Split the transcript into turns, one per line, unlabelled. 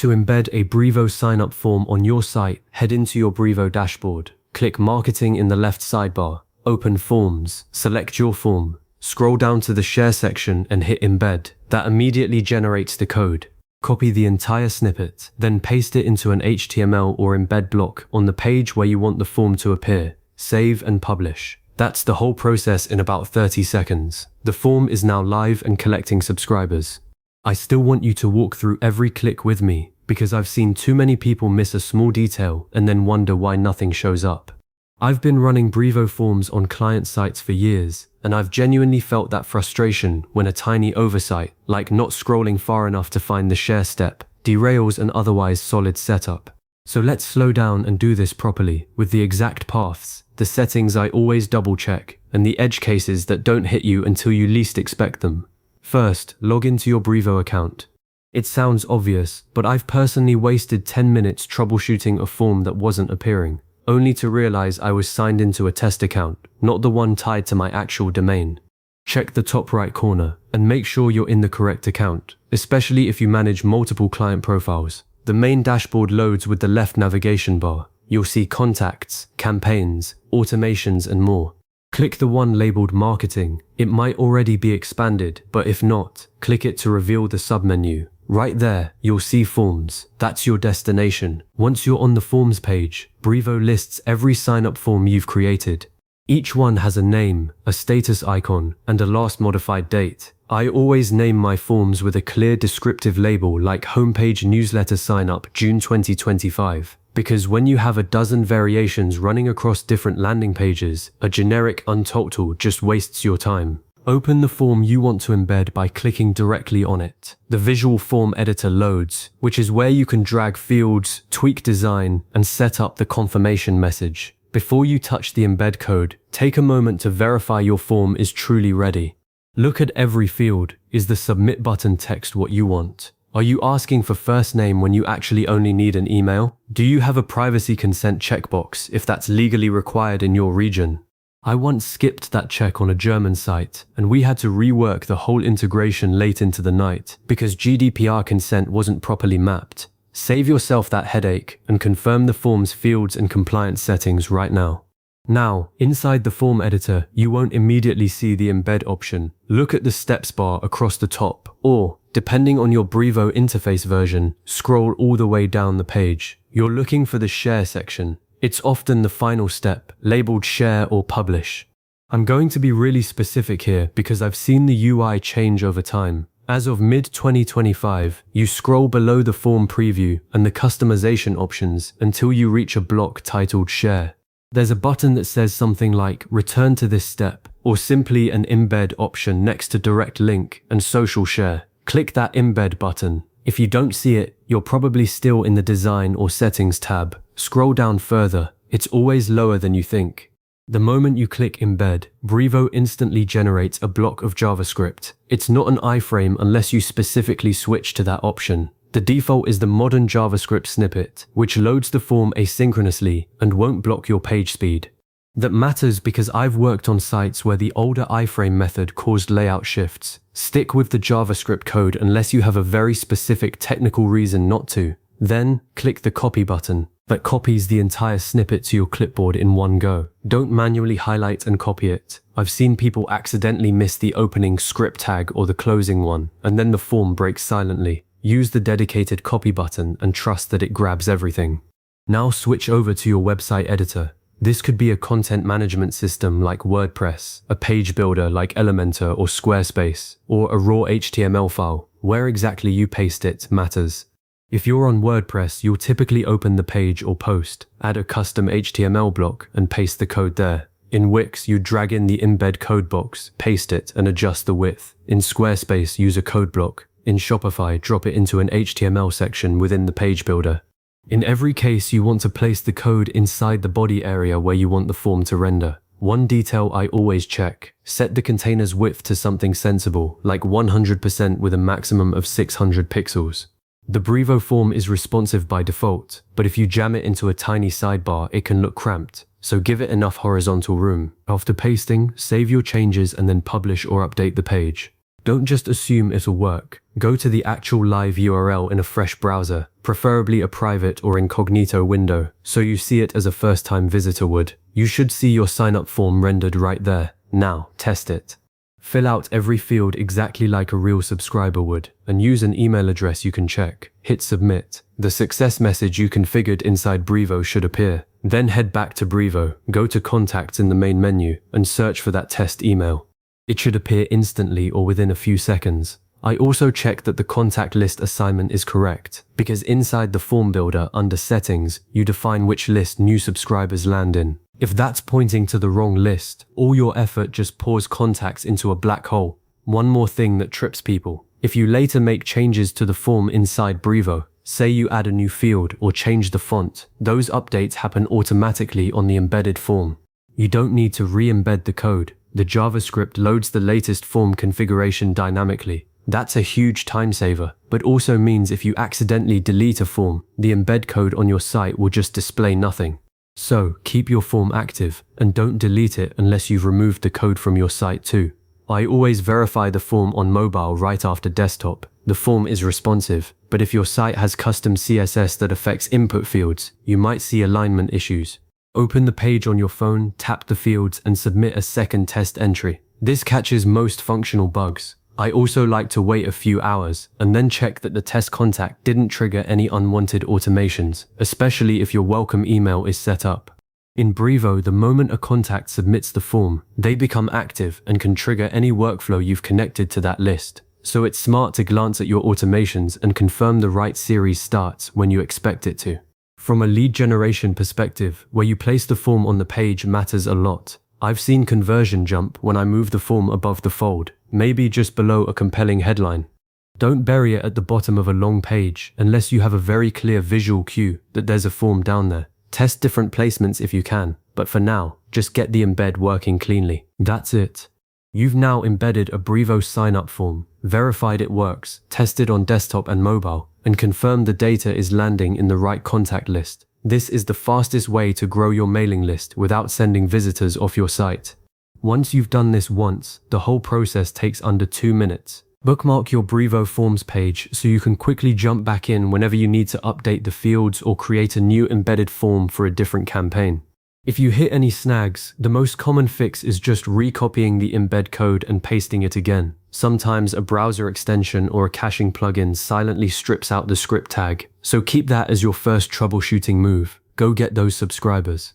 To embed a Brevo sign-up form on your site, head into your Brevo dashboard. Click Marketing in the left sidebar. Open Forms. Select your form. Scroll down to the Share section and hit Embed. That immediately generates the code. Copy the entire snippet, then paste it into an HTML or embed block on the page where you want the form to appear. Save and publish. That's the whole process in about 30 seconds. The form is now live and collecting subscribers. I still want you to walk through every click with me, because I've seen too many people miss a small detail and then wonder why nothing shows up. I've been running Brevo forms on client sites for years, and I've genuinely felt that frustration when a tiny oversight, like not scrolling far enough to find the share step, derails an otherwise solid setup. So let's slow down and do this properly, with the exact paths, the settings I always double check, and the edge cases that don't hit you until you least expect them. First, log into your Brevo account. It sounds obvious, but I've personally wasted 10 minutes troubleshooting a form that wasn't appearing, only to realize I was signed into a test account, not the one tied to my actual domain. Check the top right corner and make sure you're in the correct account, especially if you manage multiple client profiles. The main dashboard loads with the left navigation bar. You'll see contacts, campaigns, automations, and more. Click the one labeled Marketing. It might already be expanded, but if not, click it to reveal the submenu. Right there, you'll see Forms. That's your destination. Once you're on the Forms page, Brevo lists every sign-up form you've created. Each one has a name, a status icon, and a last modified date. I always name my forms with a clear descriptive label like Homepage Newsletter Sign-up June 2025. Because when you have a dozen variations running across different landing pages, a generic untitled just wastes your time. Open the form you want to embed by clicking directly on it. The visual form editor loads, which is where you can drag fields, tweak design, and set up the confirmation message. Before you touch the embed code, take a moment to verify your form is truly ready. Look at every field. Is the submit button text what you want? Are you asking for first name when you actually only need an email? Do you have a privacy consent checkbox if that's legally required in your region? I once skipped that check on a German site, and we had to rework the whole integration late into the night because GDPR consent wasn't properly mapped. Save yourself that headache and confirm the form's fields and compliance settings right now. Now, inside the form editor, you won't immediately see the embed option. Look at the steps bar across the top, or, depending on your Brevo interface version, scroll all the way down the page. You're looking for the share section. It's often the final step, labeled share or publish. I'm going to be really specific here because I've seen the UI change over time. As of mid-2025, you scroll below the form preview and the customization options until you reach a block titled Share. There's a button that says something like Return to this step, or simply an embed option next to Direct Link and Social Share. Click that embed button. If you don't see it, you're probably still in the Design or Settings tab. Scroll down further. It's always lower than you think. The moment you click Embed, Brevo instantly generates a block of JavaScript. It's not an iframe unless you specifically switch to that option. The default is the modern JavaScript snippet, which loads the form asynchronously and won't block your page speed. That matters because I've worked on sites where the older iframe method caused layout shifts. Stick with the JavaScript code unless you have a very specific technical reason not to. Then, click the Copy button. That copies the entire snippet to your clipboard in one go. Don't manually highlight and copy it. I've seen people accidentally miss the opening script tag or the closing one, and then the form breaks silently. Use the dedicated Copy button and trust that it grabs everything. Now switch over to your website editor. This could be a content management system like WordPress, a page builder like Elementor or Squarespace, or a raw HTML file. Where exactly you paste it matters. If you're on WordPress, you'll typically open the page or post, add a custom HTML block, and paste the code there. In Wix, you drag in the embed code box, paste it, and adjust the width. In Squarespace, use a code block. In Shopify, drop it into an HTML section within the page builder. In every case, you want to place the code inside the body area where you want the form to render. One detail I always check: set the container's width to something sensible, like 100% with a maximum of 600 pixels. The Brevo form is responsive by default, but if you jam it into a tiny sidebar, it can look cramped, so give it enough horizontal room. After pasting, save your changes and then publish or update the page. Don't just assume it'll work. Go to the actual live URL in a fresh browser, preferably a private or incognito window, so you see it as a first-time visitor would. You should see your sign-up form rendered right there. Now, test it. Fill out every field exactly like a real subscriber would, and use an email address you can check. Hit submit. The success message you configured inside Brevo should appear. Then head back to Brevo, go to Contacts in the main menu, and search for that test email. It should appear instantly or within a few seconds. I also check that the contact list assignment is correct, because inside the form builder under settings, you define which list new subscribers land in. If that's pointing to the wrong list, all your effort just pours contacts into a black hole. One more thing that trips people. If you later make changes to the form inside Brevo, say you add a new field or change the font, those updates happen automatically on the embedded form. You don't need to re-embed the code. The JavaScript loads the latest form configuration dynamically. That's a huge time saver, but also means if you accidentally delete a form, the embed code on your site will just display nothing. So, keep your form active, and don't delete it unless you've removed the code from your site too. I always verify the form on mobile right after desktop. The form is responsive, but if your site has custom CSS that affects input fields, you might see alignment issues. Open the page on your phone, tap the fields, and submit a second test entry. This catches most functional bugs. I also like to wait a few hours and then check that the test contact didn't trigger any unwanted automations, especially if your welcome email is set up. In Brevo, the moment a contact submits the form, they become active and can trigger any workflow you've connected to that list. So it's smart to glance at your automations and confirm the right series starts when you expect it to. From a lead generation perspective, where you place the form on the page matters a lot. I've seen conversion jump when I move the form above the fold, maybe just below a compelling headline. Don't bury it at the bottom of a long page unless you have a very clear visual cue that there's a form down there. Test different placements if you can, but for now, just get the embed working cleanly. That's it. You've now embedded a Brevo sign-up form, verified it works, tested on desktop and mobile, and confirmed the data is landing in the right contact list. This is the fastest way to grow your mailing list without sending visitors off your site. Once you've done this once, the whole process takes under 2 minutes. Bookmark your Brevo Forms page so you can quickly jump back in whenever you need to update the fields or create a new embedded form for a different campaign. If you hit any snags, the most common fix is just recopying the embed code and pasting it again. Sometimes a browser extension or a caching plugin silently strips out the script tag, so keep that as your first troubleshooting move. Go get those subscribers.